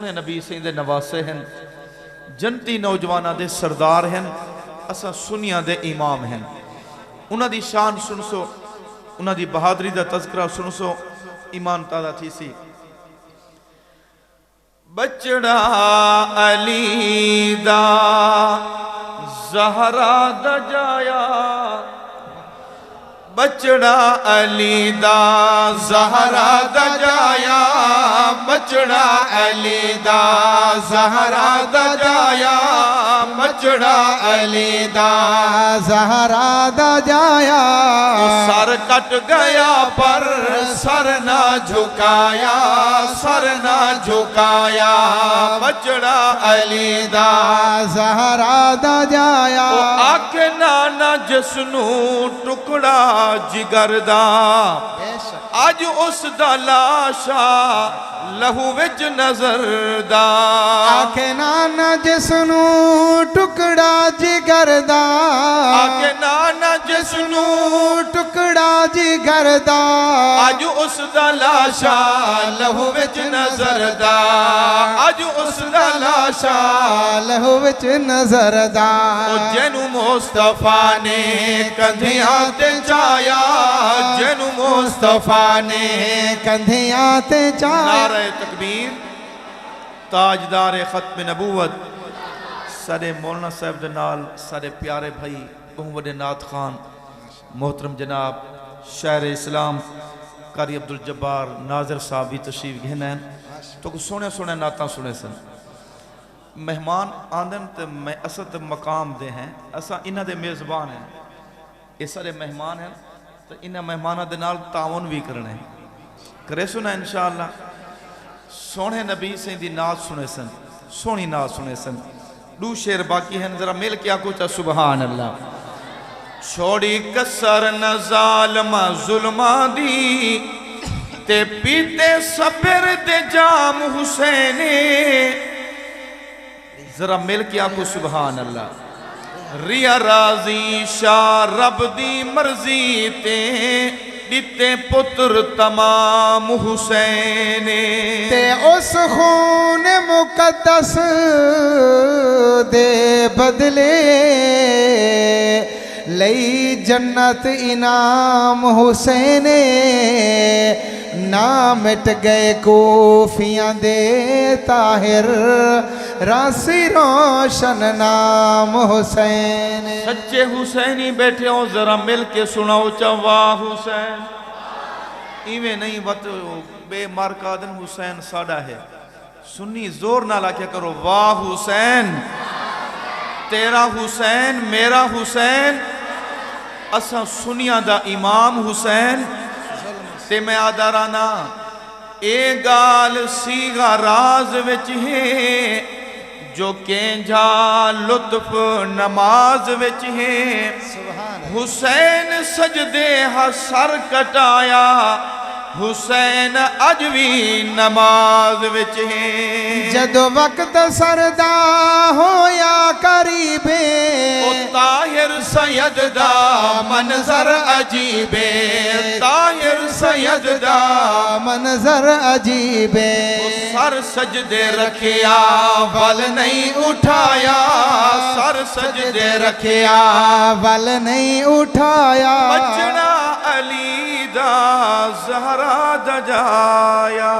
نبی سین دے نواسے ہیں، جنتی نوجوانہ دے سردار ہیں، اسا سنیاں دے امام ہیں۔ انہاں دی شان سنسو، انہاں دی بہادری دا تذکرہ سنسو، ایمان تازہ تھی سی۔ بچڑا علی دا زہرا دا جایا، بچڑا علی دا زہرا دا جایا، بچڑا علی دا زہرا دا جایا، بچڑا علی دا زہرا دا جایا، سر کٹ گیا پر سر نہ جھکایا، سر نہ جھکایا، بچڑا علی دا زہرا دا جایا، آکھ نانا جسنو ٹکڑا جگر دا، آج اس دا لاشا لہو وچ نظر دا، آکھ نانا جسنو ٹکڑا جگر دا، آکھ نانا جسنو ٹکڑا جگر دا، آج اس دا لاشا لہو وچ نظر دا، آج اس دا لاشا لہو وچ نظر دا، جنو مصطفیٰ نے کندھیاں تے چایا، جنو مصطفیٰ نے کندھیاں تے چایا۔ نعرہ تکبیر، تاجدار ختم نبوت سارے مولانا صاحب دنال، سارے پیارے بھائی محمد نعت خان، محترم جناب شاعر اسلام قاری عبدالجبار ناظر صاحب بھی تشریف گھن ہیں، تو کچھ سونے سونے نعتاں سنے سن۔ مہمان آندن تے میں اسا تے مقام دے ہیں، اسا انہاں دے میزبان ہیں، یہ سارے مہمان ہیں، تو انہاں مہمانہ دے نال تعاون بھی کرنے کرے سنا انشاءاللہ۔ سونے نبی سے دی نعت سنے سن، سونی نعت سنے سن، دو شعر باقی ہیں، ذرا مل کیا کچھ سبحان اللہ۔ چھوڑی کسر نہ ظالمہ ظلمہ دی، تے پیتے صبر دے جام حسینے، ذرا مل کیا کچھ سبحان اللہ۔ ریا راضی شاہ رب دی مرضی تے دیتے پتر تمام حسینے، تے اس خون مقدس دے بدلے لئی جنت انعام حسینے، نہ مٹ گئے کوفیاں دے طاہر راسی روشن نام حسین۔ سچے حسینی بیٹھے ہو ذرا مل کے سناؤ چوا حسین، ایویں نہیں بات بے مارکادن حسین ساڑا ہے، سنی زور نہ لا کیا کرو واہ حسین، تیرا حسین میرا حسین، اسا سنیاں دا امام حسین، تے میں آدارانا اے گال سیغا راز وچ ہے، جو کینجا لطف نماز وچ ہے، حسین سجدے ہا سر کٹایا، حسین اجوی نماز وچ ہے، جدو وقت سردا ہویا قریبے، او طاہر سید دا منظر عجیبے، طاہر سید دا منظر عجیبے، سر سجدے رکھیا ول نہیں اٹھایا، سر سجدے رکھیا ول نہیں اٹھایا، بچڑا علی دا زہرا دا جایا۔